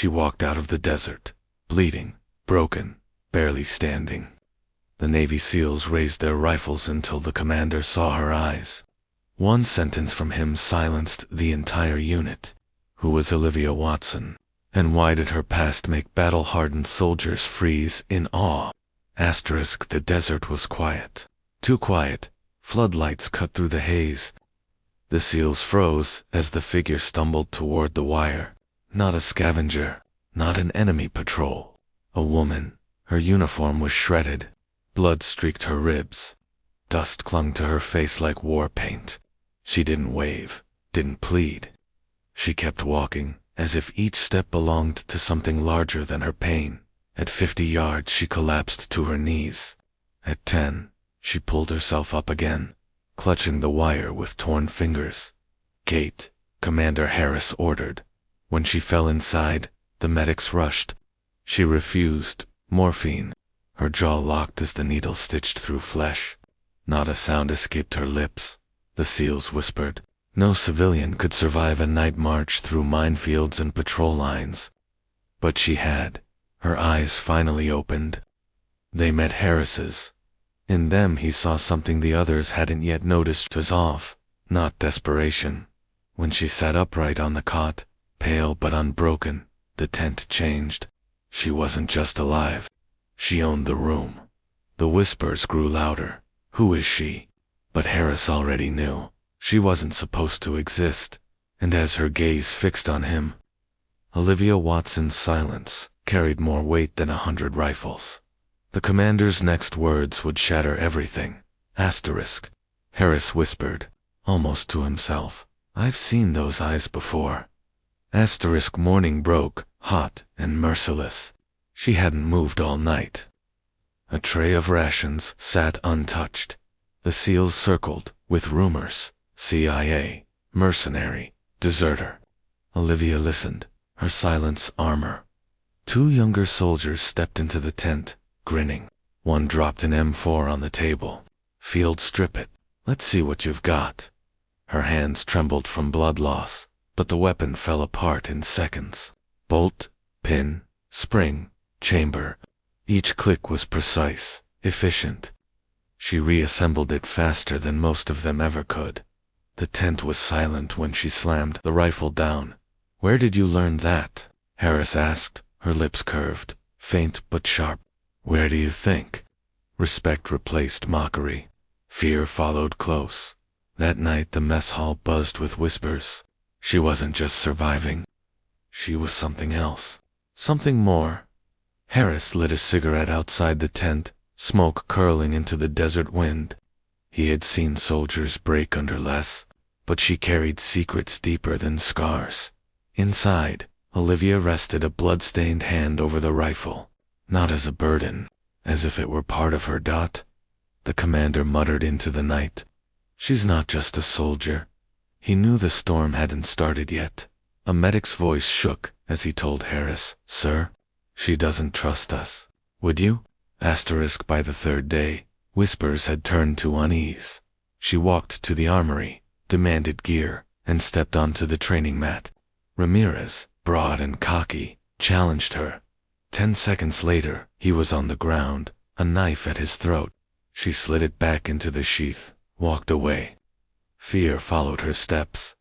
She walked out of the desert, bleeding, broken, barely standing. The Navy SEALs raised their rifles until the commander saw her eyes. One sentence from him silenced the entire unit. Who was Olivia Watson? And why did her past make battle-hardened soldiers freeze in awe? The desert was quiet. Too quiet. Floodlights cut through the haze. The SEALs froze as the figure stumbled toward the wire. Not a scavenger, not an enemy patrol. A woman. Her uniform was shredded. Blood streaked her ribs. Dust clung to her face like war paint. She didn't wave, didn't plead. She kept walking, as if each step belonged to something larger than her pain. At 50 yards she collapsed to her knees. At 10, she pulled herself up again, clutching the wire with torn fingers. "Gate," Commander Harris ordered. When she fell inside, the medics rushed. She refused. Morphine. Her jaw locked as the needle stitched through flesh. Not a sound escaped her lips. The SEALs whispered. No civilian could survive a night march through minefields and patrol lines. But she had. Her eyes finally opened. They met Harris's. In them he saw something the others hadn't yet noticed. Was off, not desperation. When she sat upright on the cot, pale but unbroken, the tent changed. She wasn't just alive. She owned the room. The whispers grew louder. Who is she? But Harris already knew. She wasn't supposed to exist. And as her gaze fixed on him, Olivia Watson's silence carried more weight than 100 rifles. The commander's next words would shatter everything. Harris whispered, almost to himself. I've seen those eyes before. Morning broke, hot and merciless. She hadn't moved all night. A tray of rations sat untouched. The SEALs circled, with rumors. CIA, mercenary, deserter. Olivia listened, her silence armor. 2 younger soldiers stepped into the tent, grinning. One dropped an M4 on the table. Field, strip it. Let's see what you've got. Her hands trembled from blood loss, but the weapon fell apart in seconds. Bolt, pin, spring, chamber. Each click was precise, efficient. She reassembled it faster than most of them ever could. The tent was silent when she slammed the rifle down. Where did you learn that? Harris asked, her lips curved, faint but sharp. Where do you think? Respect replaced mockery. Fear followed close. That night the mess hall buzzed with whispers. She wasn't just surviving. She was something else. Something more. Harris lit a cigarette outside the tent, smoke curling into the desert wind. He had seen soldiers break under less, but she carried secrets deeper than scars. Inside, Olivia rested a blood-stained hand over the rifle, not as a burden, as if it were part of her. The commander muttered into the night. She's not just a soldier. He knew the storm hadn't started yet. A medic's voice shook as he told Harris, Sir, she doesn't trust us. Would you? By the 3rd day, whispers had turned to unease. She walked to the armory, demanded gear, and stepped onto the training mat. Ramirez, broad and cocky, challenged her. 10 seconds later, he was on the ground, a knife at his throat. She slid it back into the sheath, walked away. Fear followed her steps.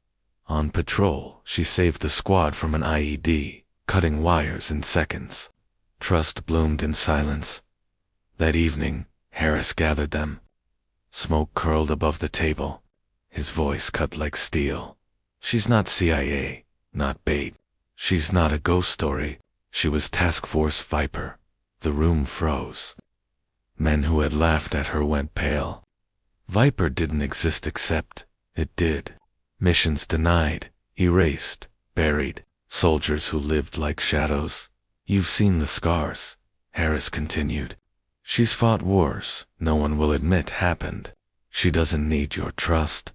On patrol, she saved the squad from an IED, cutting wires in seconds. Trust bloomed in silence. That evening, Harris gathered them. Smoke curled above the table. His voice cut like steel. She's not CIA, not bait. She's not a ghost story. She was Task Force Viper. The room froze. Men who had laughed at her went pale. Viper didn't exist except it did. Missions denied, erased, buried. Soldiers who lived like shadows. You've seen the scars, Harris continued. She's fought wars no one will admit happened. She doesn't need your trust.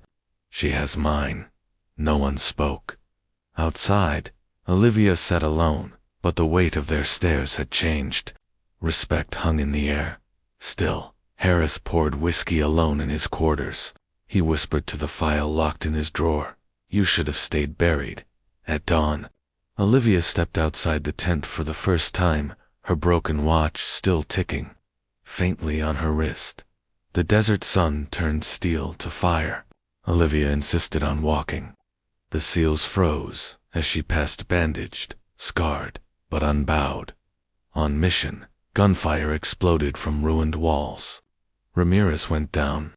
She has mine. No one spoke. Outside, Olivia sat alone, but the weight of their stares had changed. Respect hung in the air. Still, Harris poured whiskey alone in his quarters. He whispered to the file locked in his drawer. You should have stayed buried. At dawn, Olivia stepped outside the tent for the first time, her broken watch still ticking faintly on her wrist. The desert sun turned steel to fire. Olivia insisted on walking. The seals froze as she passed bandaged, scarred, but unbowed. On mission, gunfire exploded from ruined walls. Ramirez went down.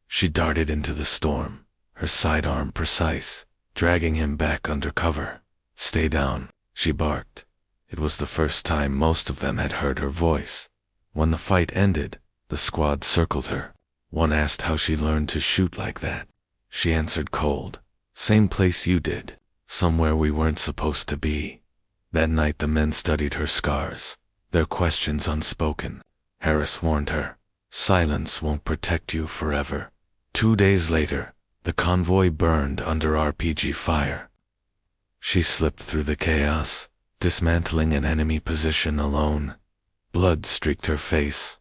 She darted into the storm, her sidearm precise, dragging him back under cover. "Stay down," she barked. It was the first time most of them had heard her voice. When the fight ended, the squad circled her. One asked how she learned to shoot like that. She answered cold, "Same place you did, somewhere we weren't supposed to be." That night the men studied her scars, their questions unspoken. Harris warned her, "Silence won't protect you forever." 2 days later, the convoy burned under RPG fire. She slipped through the chaos, dismantling an enemy position alone. Blood streaked her face.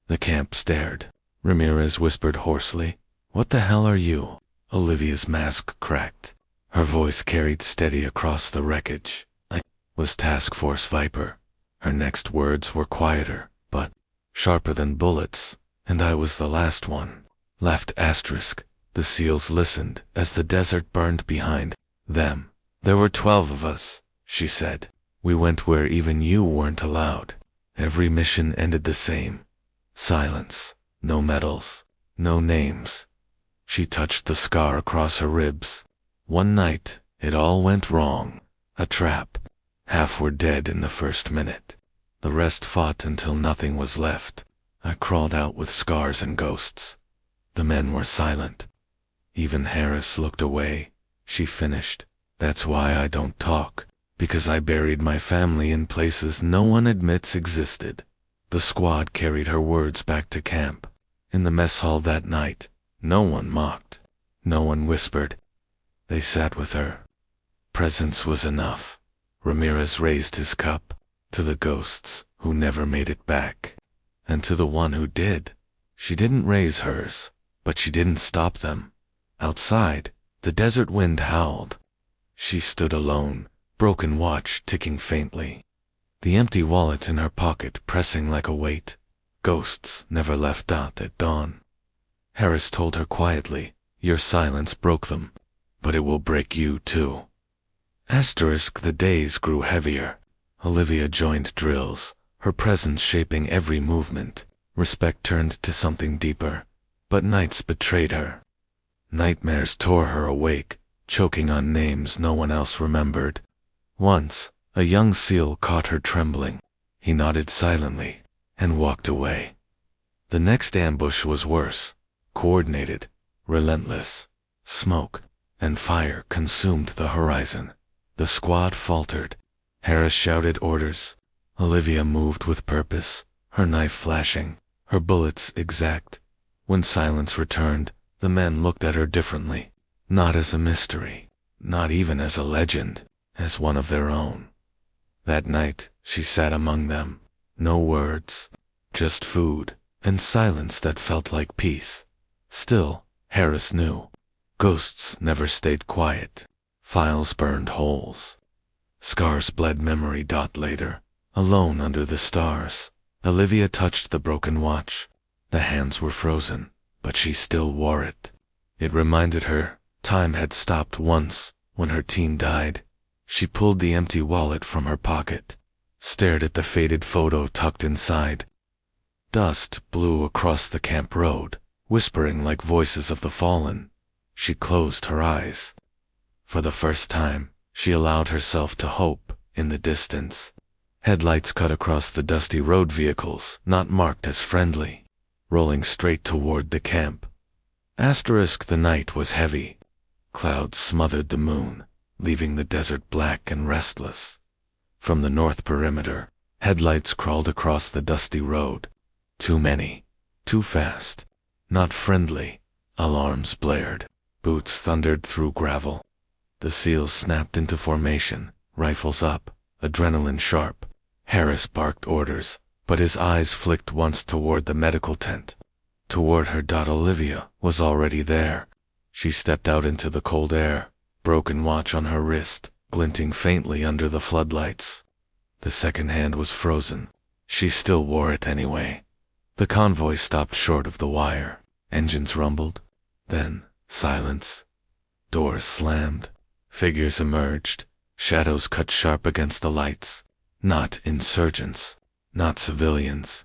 The camp stared. Ramirez whispered hoarsely, "What the hell are you?" Olivia's mask cracked. Her voice carried steady across the wreckage. "I was Task Force Viper." Her next words were quieter, but sharper than bullets, "and I was the last one." Laughed asterisk. The SEALs listened as the desert burned behind them. "There were 12 of us," she said. "We went where even you weren't allowed. Every mission ended the same. Silence. No medals. No names." She touched the scar across her ribs. "One night, it all went wrong. A trap. Half were dead in the first minute. The rest fought until nothing was left. I crawled out with scars and ghosts." The men were silent. Even Harris looked away. She finished, "That's why I don't talk, because I buried my family in places no one admits existed." The squad carried her words back to camp. In the mess hall that night, no one mocked. No one whispered. They sat with her. Presence was enough. Ramirez raised his cup to the ghosts who never made it back. And to the one who did. She didn't raise hers, but she didn't stop them. Outside, the desert wind howled. She stood alone, broken watch ticking faintly. The empty wallet in her pocket pressing like a weight. Ghosts never left out at dawn. Harris told her quietly, "Your silence broke them, but it will break you too." Asterisk. The days grew heavier. Olivia joined drills, her presence shaping every movement. Respect turned to something deeper, but nights betrayed her. Nightmares tore her awake, choking on names no one else remembered. Once, a young SEAL caught her trembling. He nodded silently and walked away. The next ambush was worse, coordinated, relentless. Smoke and fire consumed the horizon. The squad faltered. Harris shouted orders. Olivia moved with purpose, her knife flashing, her bullets exact. When silence returned, the men looked at her differently. Not as a mystery, not even as a legend, as one of their own. That night, she sat among them. No words, just food, and silence that felt like peace. Still, Harris knew. Ghosts never stayed quiet. Files burned holes. Scars bled memory. Later, alone under the stars, Olivia touched the broken watch. The hands were frozen, but she still wore it. It reminded her time had stopped once when her team died. She pulled the empty wallet from her pocket, stared at the faded photo tucked inside. Dust blew across the camp road, whispering like voices of the fallen. She closed her eyes. For the first time, she allowed herself to hope in the distance. Headlights cut across the dusty road, vehicles not marked as friendly, rolling straight toward the camp. Asterisk. The night was heavy. Clouds smothered the moon, leaving the desert black and restless. From the north perimeter, headlights crawled across the dusty road. Too many. Too fast. Not friendly. Alarms blared. Boots thundered through gravel. The SEALs snapped into formation, rifles up, adrenaline sharp. Harris barked orders, but his eyes flicked once toward the medical tent. Toward her. Olivia was already there. She stepped out into the cold air, broken watch on her wrist, glinting faintly under the floodlights. The second hand was frozen. She still wore it anyway. The convoy stopped short of the wire. Engines rumbled. Then, silence. Doors slammed. Figures emerged. Shadows cut sharp against the lights. Not insurgents. Not civilians.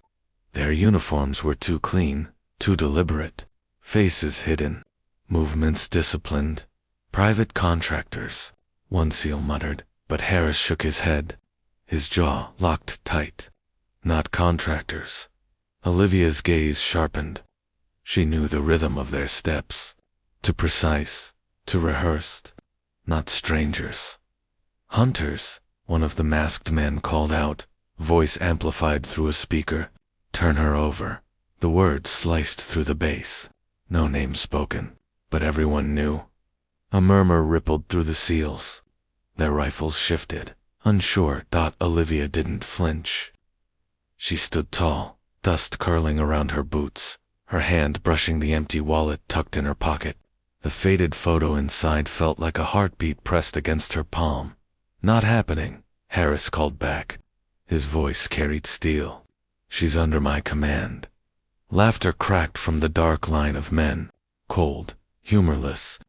Their uniforms were too clean, too deliberate. Faces hidden. Movements disciplined. Private contractors. One SEAL muttered, but Harris shook his head. His jaw locked tight. Not contractors. Olivia's gaze sharpened. She knew the rhythm of their steps. Too precise, too rehearsed. Not strangers. Hunters, one of the masked men called out, voice amplified through a speaker. Turn her over. The words sliced through the bass. No name spoken, but everyone knew. A murmur rippled through the SEALs. Their rifles shifted. Unsure. Olivia didn't flinch. She stood tall, dust curling around her boots, her hand brushing the empty wallet tucked in her pocket. The faded photo inside felt like a heartbeat pressed against her palm. Not happening, Harris called back. His voice carried steel. She's under my command. Laughter cracked from the dark line of men, cold, humorless.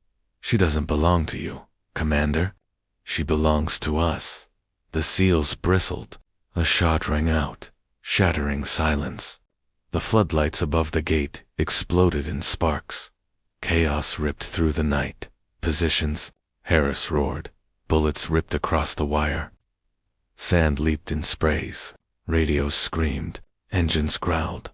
She doesn't belong to you, Commander. She belongs to us. The SEALs bristled. A shot rang out, shattering silence. The floodlights above the gate exploded in sparks. Chaos ripped through the night. Positions, Harris roared. Bullets ripped across the wire. Sand leaped in sprays. Radios screamed. Engines growled.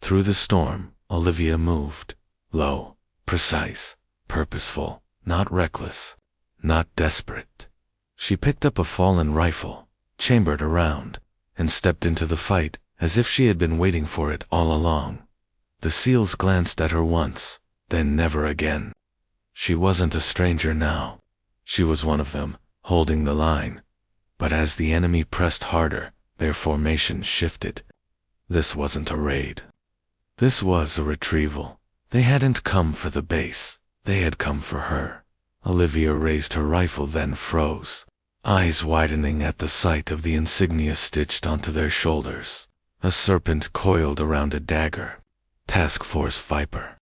Through the storm, Olivia moved. Low, precise, purposeful, not reckless, not desperate. She picked up a fallen rifle, chambered around, and stepped into the fight as if she had been waiting for it all along. The SEALs glanced at her once, then never again. She wasn't a stranger now. She was one of them, holding the line. But as the enemy pressed harder, their formation shifted. This wasn't a raid. This was a retrieval. They hadn't come for the base. They had come for her. Olivia raised her rifle, then froze, eyes widening at the sight of the insignia stitched onto their shoulders. A serpent coiled around a dagger. Task Force Viper.